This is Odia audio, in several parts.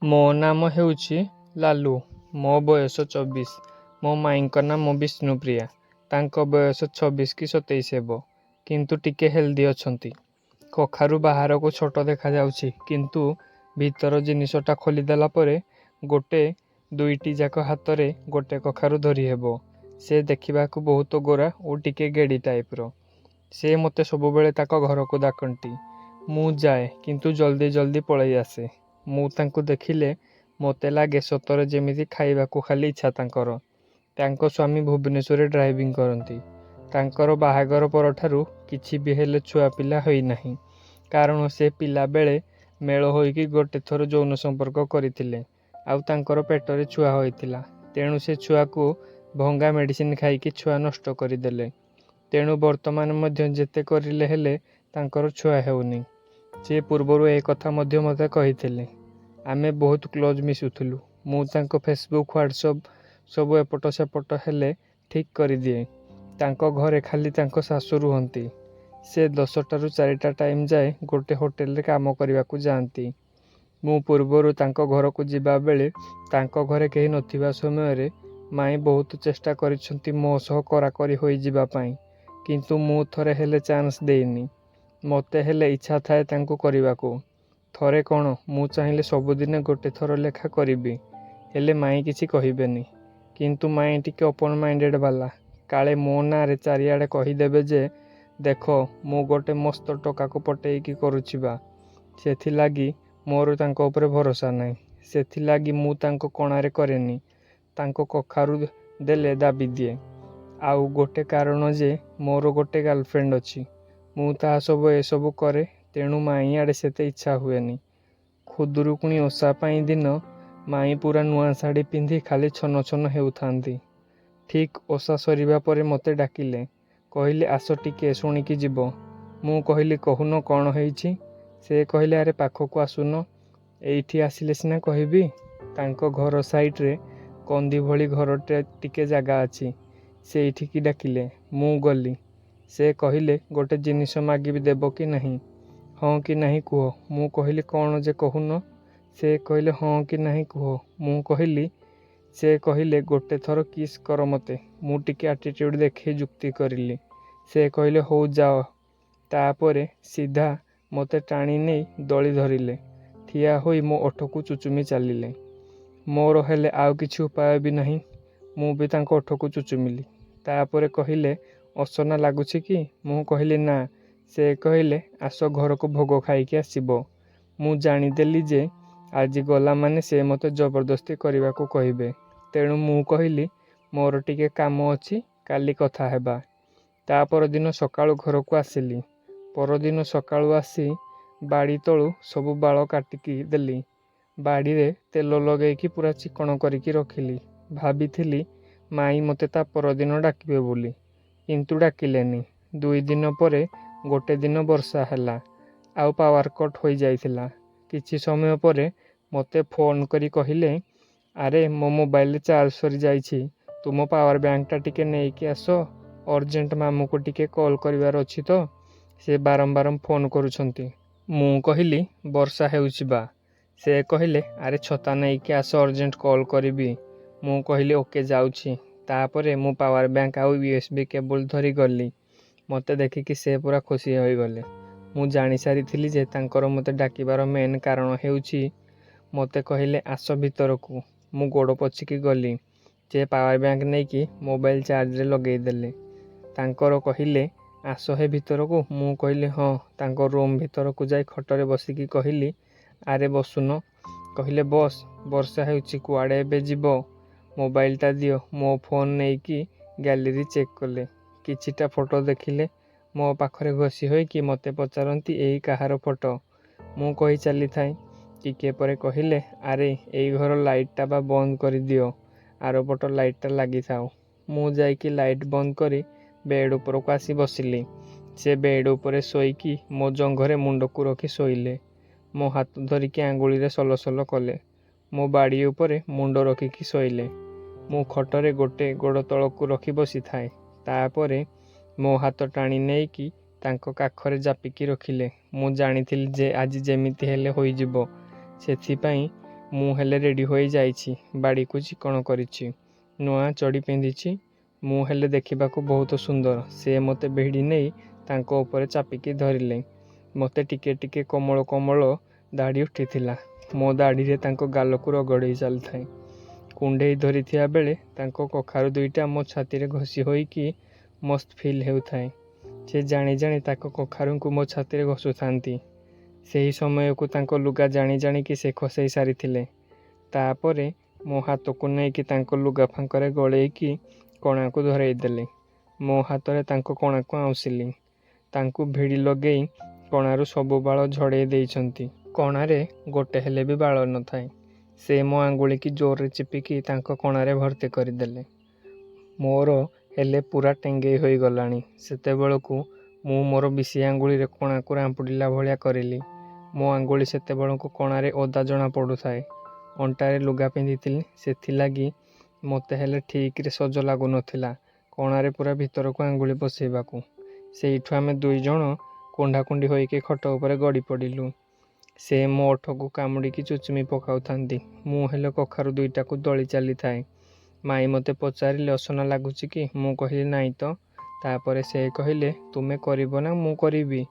ମୋ ନାମ ହେଉଛି ଲାଲୁ। ମୋ ବୟସ 24। ମୋ ମାଇଁଙ୍କ ନାମ ବିଷ୍ଣୁପ୍ରିୟା। ତାଙ୍କ ବୟସ 26 କି 27 ହେବ, କିନ୍ତୁ ଟିକେ ହେଲ୍ଦି ଅଛନ୍ତି। କଖାରୁ ବାହାରକୁ ଛୋଟ ଦେଖାଯାଉଛି, କିନ୍ତୁ ଭିତର ଜିନିଷଟା ଖୋଲିଦେଲା ପରେ ଗୋଟେ ଦୁଇଟି ଯାକ ହାତରେ ଗୋଟେ କଖାରୁ ଧରି ହେବ। ସେ ଦେଖିବାକୁ ବହୁତ ଗୋରା ଓ ଟିକେ ଗେଡ଼ି ଟାଇପ୍ର। ସେ ମୋତେ ସବୁବେଳେ ତାଙ୍କ ଘରକୁ ଡାକନ୍ତି। ମୁଁ ଯାଏ, କିନ୍ତୁ ଜଲ୍ଦି ଜଲ୍ଦି ପଳେଇ ଆସେ। ମୁଁ ତାଙ୍କୁ ଦେଖିଲେ ମୋତେ ଲାଗେ ସତରେ ଯେମିତି ଖାଇବାକୁ ଖାଲି ଇଚ୍ଛା ତାଙ୍କର। ତାଙ୍କ ସ୍ୱାମୀ ଭୁବନେଶ୍ୱରରେ ଡ୍ରାଇଭିଂ କରନ୍ତି। ତାଙ୍କର ବାହାଘର ପରଠାରୁ କିଛି ବି ହେଲେ ଛୁଆ ପିଲା ହୋଇନାହିଁ, କାରଣ ସେ ପିଲାବେଳେ ମେଳ ହୋଇକି ଗୋଟେ ଥର ଯୌନ ସମ୍ପର୍କ କରିଥିଲେ, ଆଉ ତାଙ୍କର ପେଟରେ ଛୁଆ ହୋଇଥିଲା। ତେଣୁ ସେ ଛୁଆକୁ ଭଙ୍ଗା ମେଡ଼ିସିନ ଖାଇକି ଛୁଆ ନଷ୍ଟ କରିଦେଲେ। ତେଣୁ ବର୍ତ୍ତମାନ ମଧ୍ୟ ଯେତେ କରିଲେ ହେଲେ ତାଙ୍କର ଛୁଆ ହେଉନି। ସେ ପୂର୍ବରୁ ଏ କଥା ମଧ୍ୟ ମୋତେ କହିଥିଲେ। ଆମେ ବହୁତ କ୍ଲୋଜ୍ ମିଶୁଥିଲୁ। ମୁଁ ତାଙ୍କ ଫେସବୁକ୍, ହ୍ୱାଟ୍ସଆପ୍ ସବୁ ଏପଟ ସେପଟ ହେଲେ ଠିକ୍ କରିଦିଏ। ତାଙ୍କ ଘରେ ଖାଲି ତାଙ୍କ ଶାଶୁ ରୁହନ୍ତି। ସେ 10ଟାରୁ 4ଟା ଟାଇମ୍ ଯାଏ ଗୋଟେ ହୋଟେଲରେ କାମ କରିବାକୁ ଯାଆନ୍ତି। ମୁଁ ପୂର୍ବରୁ ତାଙ୍କ ଘରକୁ ଯିବା ବେଳେ ତାଙ୍କ ଘରେ କେହି ନଥିବା ସମୟରେ ମାଇଁ ବହୁତ ଚେଷ୍ଟା କରିଛନ୍ତି ମୋ ସହ କରାକରି ହୋଇଯିବା ପାଇଁ, କିନ୍ତୁ ମୁଁ ଥରେ ହେଲେ ଚାନ୍ସ ଦେଇନି। ମୋତେ ହେଲେ ଇଚ୍ଛା ଥାଏ ତାଙ୍କୁ କରିବାକୁ। ଥରେ କ'ଣ, ମୁଁ ଚାହିଁଲେ ସବୁଦିନେ ଗୋଟେ ଥର ଲେଖା କରିବି, ହେଲେ ମାଇଁ କିଛି କହିବେନି। କିନ୍ତୁ ମାଇଁ ଟିକେ ଓପନ୍ ମାଇଣ୍ଡେଡ୍ ବାଲା। କାଳେ ମୋ ନାଁରେ ଚାରିଆଡ଼େ କହିଦେବେ ଯେ ଦେଖ ମୁଁ ଗୋଟେ ମସ୍ତ ଟୋକାକୁ ପଟେଇକି କରୁଛି ବା। ସେଥିଲାଗି ମୋର ତାଙ୍କ ଉପରେ ଭରସା ନାହିଁ। ସେଥିଲାଗି ମୁଁ ତାଙ୍କ କଣାରେ କରେନି। ତାଙ୍କ କଖାରୁ ଦେଲେ ଦାବି ଦିଏ। ଆଉ ଗୋଟେ କାରଣ ଯେ ମୋର ଗୋଟେ ଗାର୍ଲଫ୍ରେଣ୍ଡ ଅଛି। ମୁଁ ତାହା ସବୁ ଏସବୁ କରେ, ତେଣୁ ମାଇଁ ଆଡ଼େ ସେତେ ଇଚ୍ଛା ହୁଏନି। ଖୁଦୁରୁକୁଣୀ ଓଷା ପାଇଁ ଦିନ ମାଇଁ ପୁରା ନୂଆ ଶାଢ଼ୀ ପିନ୍ଧି ଖାଲି ଛନ ଛନ ହେଉଥାନ୍ତି। ଠିକ୍ ଓଷା ସରିବା ପରେ ମୋତେ ଡାକିଲେ। କହିଲେ ଆସ ଟିକେ ଶୁଣିକି ଯିବ। ମୁଁ କହିଲି କହୁନ କ'ଣ ହେଇଛି? ସେ କହିଲେ ଆରେ ପାଖକୁ ଆସୁନ, ଏଇଠି ଆସିଲେ ସିନା କହିବି। ତାଙ୍କ ଘର ସାଇଡ଼ରେ କନ୍ଦି ଭଳି ଘରଟେ ଟିକେ ଜାଗା ଅଛି, ସେଇଠିକି ଡାକିଲେ। ମୁଁ ଗଲି। ସେ କହିଲେ ଗୋଟେ ଜିନିଷ ମାଗିବି, ଦେବ କି ନାହିଁ? ହଁ କି ନାହିଁ କୁହ। ମୁଁ କହିଲି କ'ଣ ଯେ କହୁନ? ସେ କହିଲେ ହଁ କି ନାହିଁ କୁହ। ମୁଁ କହିଲି। ସେ କହିଲେ ଗୋଟେ ଥର କିସ୍ କର ମୋତେ। ମୁଁ ଟିକେ ଆଟିଟ୍ୟୁଡ଼ ଦେଖେଇ ଯୁକ୍ତି କରିଲି। ସେ କହିଲେ ହଉ ଯାଅ। ତାପରେ ସିଧା ମୋତେ ଟାଣି ନେଇ ଦଳି ଧରିଲେ। ଠିଆ ହୋଇ ମୋ ଓଠକୁ ଚୁଚୁମି ଚାଲିଲେ। ମୋର ହେଲେ ଆଉ କିଛି ଉପାୟ ବି ନାହିଁ। ମୁଁ ବି ତାଙ୍କ ଓଠକୁ ଚୁଚୁମିଲି। ତାପରେ କହିଲେ ଅସନା ଲାଗୁଛି କି? ମୁଁ କହିଲି ନା। ସେ କହିଲେ ଆସ ଘରକୁ ଭୋଗ ଖାଇକି ଆସିବ। ମୁଁ ଜାଣିଦେଲି ଯେ ଆଜି ଗଲା ମାନେ ସେ ମୋତେ ଜବରଦସ୍ତି କରିବାକୁ କହିବେ। ତେଣୁ ମୁଁ କହିଲି ମୋର ଟିକେ କାମ ଅଛି, କାଲି କଥା ହେବା। ତା ପରଦିନ ସକାଳୁ ଘରକୁ ଆସିଲି। ପରଦିନ ସକାଳୁ ଆସି ବାଡ଼ି ତଳୁ ସବୁ ବାଳ କାଟିକି ଦେଲି। ବାଡ଼ିରେ ତେଲ ଲଗେଇକି ପୁରା ଚିକଣ କରିକି ରଖିଲି। ଭାବିଥିଲି ମାଇଁ ମୋତେ ତା ପରଦିନ ଡାକିବେ ବୋଲି, କିନ୍ତୁ ଡାକିଲେନି। 2 ଦିନ ପରେ ଗୋଟେ ଦିନ ବର୍ଷା ହେଲା, ଆଉ ପାୱାର କଟ୍ ହୋଇଯାଇଥିଲା। କିଛି ସମୟ ପରେ ମୋତେ ଫୋନ୍ କରି କହିଲେ ଆରେ ମୋ ମୋବାଇଲରେ ଚାର୍ଜ ସରିଯାଇଛି, ତୁମ ପାୱାର ବ୍ୟାଙ୍କଟା ଟିକେ ନେଇକି ଆସ, ଅର୍ଜେଣ୍ଟ ମାମୁଁକୁ ଟିକେ କଲ୍ କରିବାର ଅଛି ତ, ସେ ବାରମ୍ବାର ଫୋନ୍ କରୁଛନ୍ତି। ମୁଁ କହିଲି ବର୍ଷା ହେଉଛି ବା। ସେ କହିଲେ ଆରେ ଛତା ନେଇକି ଆସ, ଅର୍ଜେଣ୍ଟ କଲ୍ କରିବି। ମୁଁ କହିଲି ଓକେ ଯାଉଛି। ତାପରେ ମୁଁ ପାୱାର ବ୍ୟାଙ୍କ ଆଉ USB କେବୁଲ ଧରି ଗଲି। ମୋତେ ଦେଖିକି ସେ ପୁରା ଖୁସି ହୋଇଗଲେ। ମୁଁ ଜାଣିସାରିଥିଲି ଯେ ତାଙ୍କର ମୋତେ ଡାକିବାର ମେନ୍ କାରଣ ହେଉଛି। ମୋତେ କହିଲେ ଆସ ଭିତରକୁ। ମୁଁ ଗୋଡ଼ ପଛିକି ଗଲି। ସେ ପାୱାର ବ୍ୟାଙ୍କ ନେଇକି ମୋବାଇଲ ଚାର୍ଜରେ ଲଗେଇଦେଲେ। ତାଙ୍କର କହିଲେ ଆସ ହେ ଭିତରକୁ। ମୁଁ କହିଲି ହଁ। ତାଙ୍କ ରୁମ୍ ଭିତରକୁ ଯାଇ ଖଟରେ ବସିକି କହିଲି ଆରେ ବସୁନ। କହିଲେ ବସ୍। ବର୍ଷା ହେଉଛି, କୁଆଡ଼େ ଏବେ ଯିବ? ମୋବାଇଲଟା ଦିଅ। ମୋ ଫୋନ୍ ନେଇକି ଗ୍ୟାଲେରୀ ଚେକ୍ କଲେ। କିଛିଟା ଫଟୋ ଦେଖିଲେ। ମୋ ପାଖରେ ଘଷି ହୋଇକି ମୋତେ ପଚାରନ୍ତି ଏଇ କାହାର ଫଟୋ? ମୁଁ କହି ଚାଲିଥାଏ। ଟିକେ ପରେ କହିଲେ ଆରେ ଏଇ ଘର ଲାଇଟଟା ବା ବନ୍ଦ କରିଦିଅ, ଆରପଟ ଲାଇଟଟା ଲାଗିଥାଉ। ମୁଁ ଯାଇକି ଲାଇଟ୍ ବନ୍ଦ କରି ବେଡ୍ ଉପରକୁ ଆସି ବସିଲି। ସେ ବେଡ୍ ଉପରେ ଶୋଇକି ମୋ ଜଙ୍ଘରେ ମୁଣ୍ଡକୁ ରଖି ଶୋଇଲେ। ମୋ ହାତ ଧରିକି ଆଙ୍ଗୁଳିରେ ସଲସଲ କଲେ। ମୋ ବାଡ଼ି ଉପରେ ମୁଣ୍ଡ ରଖିକି ଶୋଇଲେ। ମୁଁ ଖଟରେ ଗୋଟେ ଗୋଡ଼ ତଳକୁ ରଖି ବସିଥାଏ। ତାପରେ ମୋ ହାତ ଟାଣି ନେଇକି ତାଙ୍କ କାଖରେ ଜାପିକି ରଖିଲେ। ମୁଁ ଜାଣିଥିଲି ଯେ ଆଜି ଯେମିତି ହେଲେ ହୋଇଯିବ। ସେଥିପାଇଁ ମୁଁ ହେଲେ ରେଡ଼ି ହୋଇଯାଇଛି। ବାଡ଼ିକୁ ଚିକଣ କରିଛି, ନୂଆ ଚଡ଼ି ପିନ୍ଧିଛି। ମୁଁ ହେଲେ ଦେଖିବାକୁ ବହୁତ ସୁନ୍ଦର। ସେ ମୋତେ ଭିଡ଼ି ନେଇ ତାଙ୍କ ଉପରେ ଚାପିକି ଧରିଲେ। ମୋତେ ଟିକେ ଟିକେ କୋମଳ କୋମଳ ଦାଢ଼ି ଉଠିଥିଲା। ମୋ ଦାଢ଼ିରେ ତାଙ୍କ ଗାଲକୁ ରଗଡ଼ି ଚାଲିଥାଏ। କୁଣ୍ଡେଇ ଧରିଥିବା ବେଳେ ତାଙ୍କ କଖାରୁ ଦୁଇଟା ମୋ ଛାତିରେ ଘଷି ହୋଇକି ମସ୍ତ ଫିଲ୍ ହେଉଥାଏ। ସେ ଜାଣି ଜାଣି ତାଙ୍କ କଖାରୁଙ୍କୁ ମୋ ଛାତିରେ ଘଷୁଥାନ୍ତି। ସେହି ସମୟକୁ ତାଙ୍କ ଲୁଗା ଜାଣି ଜାଣିକି ସେ ଖସେଇ ସାରିଥିଲେ। ତାପରେ ମୋ ହାତକୁ ନେଇକି ତାଙ୍କ ଲୁଗା ଫାଙ୍କରେ ଗଳେଇକି କଣାକୁ ଧରେଇ ଦେଲେ। ମୋ ହାତରେ ତାଙ୍କ କଣାକୁ ଆଉଁସିଲି। ତାଙ୍କୁ ଭିଡ଼ି ଲଗେଇ କଣାରୁ ସବୁ ବାଳ ଝଡ଼େଇ ଦେଇଛନ୍ତି। କଣାରେ ଗୋଟେ ହେଲେ ବି ବାଳ ନଥାଏ। ସେ ମୋ ଆଙ୍ଗୁଳିକି ଜୋରରେ ଚିପିକି ତାଙ୍କ କଣାରେ ଭର୍ତ୍ତି କରିଦେଲେ। ମୋର ହେଲେ ପୁରା ଟେଙ୍ଗେଇ ହୋଇଗଲାଣି। ସେତେବେଳକୁ ମୁଁ ମୋର ବିଶି ଆଙ୍ଗୁଳିରେ କଣାକୁ ରାମ୍ପୁଡ଼ିଲା ଭଳିଆ କରିଲି। ମୋ ଆଙ୍ଗୁଳି ସେତେବେଳକୁ କଣାରେ ଓଦା ଜଣା ପଡ଼ୁଥାଏ। ଅଣ୍ଟାରେ ଲୁଗା ପିନ୍ଧିଥିଲି, ସେଥିଲାଗି ମୋତେ ହେଲେ ଠିକ୍ରେ ସଜ ଲାଗୁନଥିଲା କଣାରେ ପୁରା ଭିତରକୁ ଆଙ୍ଗୁଳି ପଶେଇବାକୁ। ସେଇଠୁ ଆମେ ଦୁଇଜଣ କୁଣ୍ଢାକୁଣ୍ଢି ହୋଇକି ଖଟ ଉପରେ ଗଡ଼ି ପଡ଼ିଲୁ। ସେ ମୋ ଓଠକୁ କାମୁଡ଼ିକି ଚୁଚୁମି ପକାଉଥାନ୍ତି। ମୁଁ ହେଲେ କଖାରୁ ଦୁଇଟାକୁ ଦଳି ଚାଲିଥାଏ। ମାଇଁ ମୋତେ ପଚାରିଲେ ଅସନା ଲାଗୁଛି କି? ମୁଁ କହିଲି ନାଇଁ ତ। ତାପରେ ସେ କହିଲେ ତୁମେ କରିବ ନା ମୁଁ କରିବି?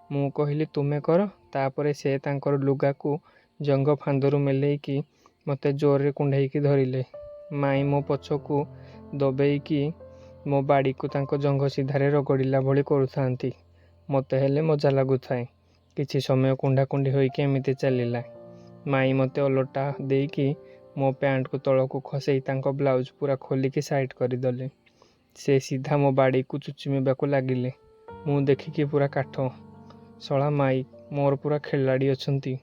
ମୁଁ କହିଲି ତୁମେ କର। ତାପରେ ସେ ତାଙ୍କର ଲୁଗାକୁ ଜଙ୍ଘ ଫାନ୍ଦରୁ ମେଲେଇକି ମୋତେ ଜୋରରେ କୁଣ୍ଢେଇକି ଧରିଲେ। ମାଇଁ ମୋ ପଛକୁ ଦବେଇକି ମୋ ବାଡ଼ିକୁ ତାଙ୍କ ଜଙ୍ଘ ସିଧାରେ ରଗଡ଼ିଲା ଭଳି କରୁଥାନ୍ତି। ମୋତେ ହେଲେ ମଜା ଲାଗୁଥାଏ। କିଛି ସମୟ କୁଣ୍ଢାକୁଣ୍ଢି ହୋଇକି ଏମିତି ଚାଲିଲା। ମାଇଁ ମୋତେ ଓଲଟା ଦେଇକି ମୋ ପ୍ୟାଣ୍ଟକୁ ତଳକୁ ଖସେଇ ତାଙ୍କ ବ୍ଲାଉଜ ପୁରା ଖୋଲିକି ସାଇଡ଼୍ କରିଦେଲେ। ସେ ସିଧା ମୋ ବାଡ଼ିକୁ ଚୁଚୁମିବାକୁ ଲାଗିଲେ। ମୁଁ ଦେଖିକି ପୁରା କାଠ। ଶଳା ମାଇଁ ମୋର ପୁରା ଖେଳାଡ଼ି ଅଛନ୍ତି।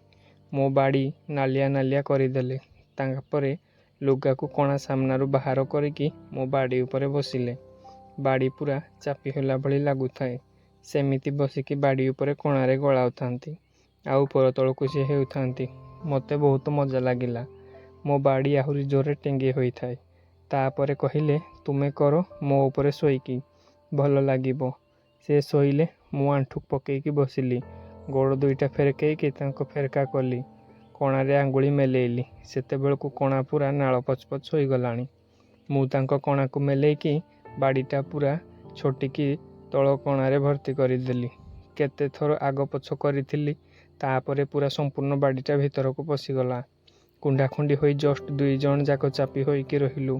ମୋ ବାଡ଼ି ନାଲିଆ ନାଲିଆ କରିଦେଲେ। ତାପରେ ଲୁଗାକୁ କଣା ସାମ୍ନାରୁ ବାହାର କରିକି ମୋ ବାଡ଼ି ଉପରେ ବସିଲେ। ବାଡ଼ି ପୁରା ଚାପି ହେଲା ଭଳି ଲାଗୁଥାଏ। ସେମିତି ବସିକି ବାଡ଼ି ଉପରେ କଣାରେ ଗଳାଉଥାନ୍ତି। ଆଉ ଉପର ତଳକୁ ସେ ହେଉଥାନ୍ତି। ମୋତେ ବହୁତ ମଜା ଲାଗିଲା। ମୋ ବାଡ଼ି ଆହୁରି ଜୋରରେ ଟେଙ୍ଗେଇ ହୋଇଥାଏ। ତାପରେ କହିଲେ ତୁମେ କର ମୋ ଉପରେ ଶୋଇକି, ଭଲ ଲାଗିବ। ସେ ଶୋଇଲେ। ମୁଁ ଆଣ୍ଠୁ ପକେଇକି ବସିଲି। ଗୋଡ଼ ଦୁଇଟା ଫେରକେଇକି ତାଙ୍କ ଫେରକା କଲି। କଣାରେ ଆଙ୍ଗୁଳି ମେଲେଇଲି। ସେତେବେଳକୁ କଣା ପୁରା ନାଳ ପଚପଚ ହୋଇଗଲାଣି। ମୁଁ ତାଙ୍କ କଣାକୁ ମେଲେଇକି ବାଡ଼ିଟା ପୁରା ଛୋଟିକି ତଳ କଣାରେ ଭର୍ତ୍ତି କରିଦେଲି। କେତେ ଥର ଆଗ ପଛ କରିଥିଲି। ତାପରେ ପୁରା ସମ୍ପୂର୍ଣ୍ଣ ବାଡ଼ିଟା ଭିତରକୁ ପଶିଗଲା। କୁଣ୍ଢାକୁଣ୍ଢି ହୋଇ ଜଷ୍ଟ ଦୁଇଜଣ ଯାକ ଚାପି ହୋଇକି ରହିଲୁ।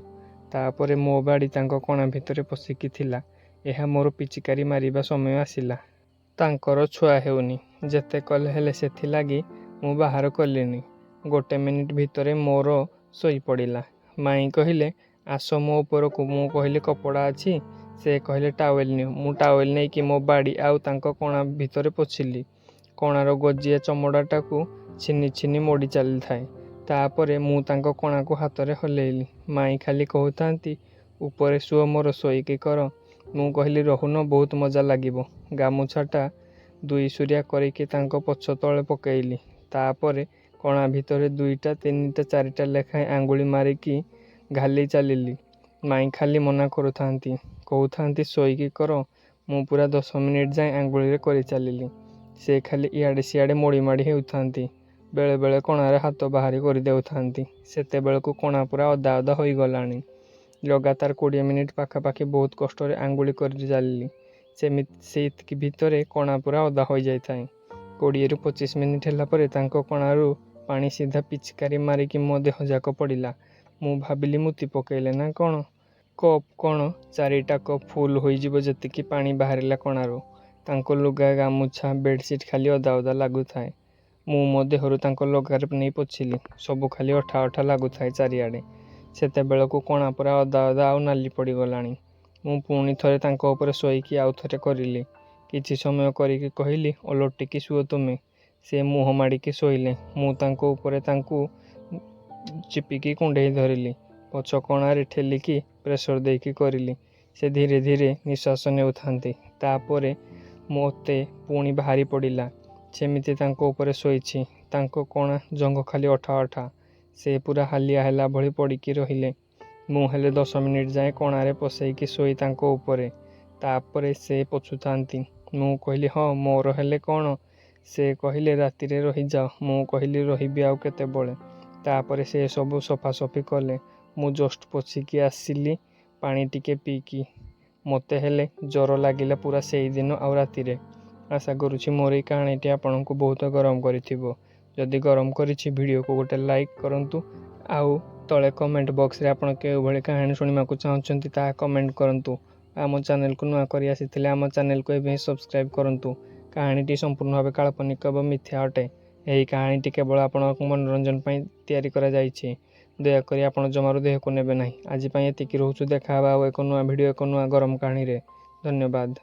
ତାପରେ ମୋ ବାଡ଼ି ତାଙ୍କ କଣା ଭିତରେ ପଶିକି ଥିଲା। ଏହା ମୋର ପିଚିକାରି ମାରିବା ସମୟ ଆସିଲା। ତାଙ୍କର ଛୁଆ ହେଉନି। ଯେତେ କଲେ ହେଲେ ସେଥିଲାଗି ମୁଁ ବାହାର କଲିନି। 1 ମିନିଟ୍ ଭିତରେ ମୋର ଶୋଇପଡ଼ିଲା। ମାଇଁ କହିଲେ ଆସ ମୋ ଉପରକୁ। ମୁଁ କହିଲି କପଡ଼ା ଅଛି? ସେ କହିଲେ ଟାୱେଲ୍ ନିଅ। ମୁଁ ଟାୱେଲ୍ ନେଇକି ମୋ ବାଡ଼ି ଆଉ ତାଙ୍କ କଣା ଭିତରେ ପୋଛିଲି। କଣାର ଗଜିଆ ଚମଡ଼ାଟାକୁ ଛିନି ଛିନି ମୋଡ଼ି ଚାଲିଥାଏ। ତାପରେ ମୁଁ ତାଙ୍କ କଣାକୁ ହାତରେ ହଲେଇଲି। ମାଇଁ ଖାଲି କହୁଥାନ୍ତି ଉପରେ ଶୁଅ ମୋର ଶୋଇକି କର। ମୁଁ କହିଲି ରହୁନ, ବହୁତ ମଜା ଲାଗିବ। ଗାମୁଛାଟା 2 ସୁରିଆ କରିକି ତାଙ୍କ ପଛ ତଳେ ପକେଇଲି। ତାପରେ କଣା ଭିତରେ 2ଟା 3ଟା 4ଟା ଲେଖାଏଁ ଆଙ୍ଗୁଳି ମାରିକି ଘାଲି ଚାଲିଲି। ମାଇଁ ଖାଲି ମନା କରୁଥାନ୍ତି, କହୁଥାନ୍ତି ଶୋଇକି କର। ମୁଁ ପୁରା 10 ମିନିଟ୍ ଯାଏଁ ଆଙ୍ଗୁଳିରେ କରିଚାଲିଲି। ସେ ଖାଲି ଇଆଡ଼େ ସିଆଡ଼େ ମୋଡ଼ି ମାଡ଼ି ହେଉଥାନ୍ତି। ବେଳେବେଳେ କଣାରେ ହାତ ବାହାରି କରିଦେଉଥାନ୍ତି। ସେତେବେଳକୁ କଣା ପୁରା ଓଦା ଓଦା ହୋଇଗଲାଣି। ଲଗାତାର 20 ମିନିଟ୍ ପାଖାପାଖି ବହୁତ କଷ୍ଟରେ ଆଙ୍ଗୁଳି କରି ଚାଲିଲି। ସେଇତିକି ଭିତରେ କଣା ପୁରା ଓଦା ହୋଇଯାଇଥାଏ। 20ରୁ 25 ମିନିଟ୍ ହେଲା ପରେ ତାଙ୍କ କଣାରୁ ପାଣି ସିଧା ପିଚକାରି ମାରିକି ମୋ ଦେହ ଯାକ ପଡ଼ିଲା। ମୁଁ ଭାବିଲି ମୁତି ପକେଇଲେ ନା କ'ଣ। କପ୍ କ'ଣ 4ଟା କପ୍ ଫୁଲ୍ ହୋଇଯିବ ଯେତିକି ପାଣି ବାହାରିଲା କଣାରୁ। ତାଙ୍କ ଲୁଗା, ଗାମୁଛା, ବେଡ଼ସିଟ୍ ଖାଲି ଓଦା ଓଦା ଲାଗୁଥାଏ। ମୁଁ ମୋ ଦେହରୁ ତାଙ୍କ ଲୁଗାରେ ନେଇ ପୋଛିଲି। ସବୁ ଖାଲି ଅଠା ଅଠା ଲାଗୁଥାଏ ଚାରିଆଡ଼େ। ସେତେବେଳକୁ କଣା ପୁରା ଓଦା ଓଦା ଆଉ ନାଲି ପଡ଼ିଗଲାଣି। ମୁଁ ପୁଣି ଥରେ ତାଙ୍କ ଉପରେ ଶୋଇକି ଆଉ ଥରେ କରିଲି। କିଛି ସମୟ କରିକି କହିଲି ଓଲଟିକି ଶୁଅ ତୁମେ। ସେ ମୁହଁ ମାଡ଼ିକି ଶୋଇଲେ। ମୁଁ ତାଙ୍କ ଉପରେ ତାଙ୍କୁ ଚିପିକି କୁଣ୍ଢେଇ ଧରିଲି। ପଛ କଣାରେ ଠେଲିକି ପ୍ରେସର ଦେଇକି କରିଲି। ସେ ଧୀରେ ଧୀରେ ନିଶ୍ୱାସ ନେଉଥାନ୍ତି। ତାପରେ ମୋତେ ପୁଣି ବାହାରି ପଡ଼ିଲା। ସେମିତି ତାଙ୍କ ଉପରେ ଶୋଇଛି। ତାଙ୍କ କଣା ଜଙ୍ଘ ଖାଲି ଅଠା ଅଠା। ସେ ପୁରା ହାଲିଆ ହେଲା ଭଳି ପଡ଼ିକି ରହିଲେ। ମୁଁ ହେଲେ 10 ମିନିଟ୍ ଯାଏଁ କଣାରେ ପଶେଇକି ଶୋଇ ତାଙ୍କ ଉପରେ। ତାପରେ ସେ ପୋଛୁଥାନ୍ତି। ମୁଁ କହିଲି ହଁ, ମୋର ହେଲେ କ'ଣ? ସେ କହିଲେ ରାତିରେ ରହିଯାଅ। ମୁଁ କହିଲି ରହିବି ଆଉ କେତେବେଳେ? ତାପରେ ସେ ସବୁ ସଫାସଫି କଲେ। ମୁଁ ଜଷ୍ଟ ପୋଛିକି ଆସିଲି ପାଣି ଟିକେ ପିଇକି। ମୋତେ ହେଲେ ଜ୍ୱର ଲାଗିଲା ପୁରା ସେଇଦିନ ଆଉ ରାତିରେ। ଆଶା କରୁଛି ମୋର ଏଇ କାହାଣୀଟି ଆପଣଙ୍କୁ ବହୁତ ଗରମ କରିଥିବ। ଯଦି ଗରମ କରିଛି ଭିଡ଼ିଓକୁ ଗୋଟେ ଲାଇକ୍ କରନ୍ତୁ। ଆଉ ତଳେ କମେଣ୍ଟ ବକ୍ସରେ ଆପଣ କେଉଁଭଳି କାହାଣୀ ଶୁଣିବାକୁ ଚାହୁଁଛନ୍ତି ତାହା କମେଣ୍ଟ କରନ୍ତୁ। ଆମ ଚ୍ୟାନେଲକୁ ନୂଆ କରି ଆସିଥିଲେ ଆମ ଚ୍ୟାନେଲକୁ ଏବେ ହିଁ ସବସ୍କ୍ରାଇବ୍ କରନ୍ତୁ। କାହାଣୀଟି ସମ୍ପୂର୍ଣ୍ଣ ଭାବେ କାଳ୍ପନିକ ଏବଂ ମିଥ୍ୟା ଅଟେ। ଏହି କାହାଣୀଟି କେବଳ ଆପଣଙ୍କ ମନୋରଞ୍ଜନ ପାଇଁ ତିଆରି କରାଯାଇଛି। ଦୟାକରି ଆପଣ ଜମାରୁ ଦେହକୁ ନେବେ ନାହିଁ। ଆଜି ପାଇଁ ଏତିକି ରହୁଛୁ। ଦେଖା ହେବା ଆଉ ଏକ ନୂଆ ଭିଡ଼ିଓ ଏକ ନୂଆ ଗରମ କାହାଣୀରେ। ଧନ୍ୟବାଦ।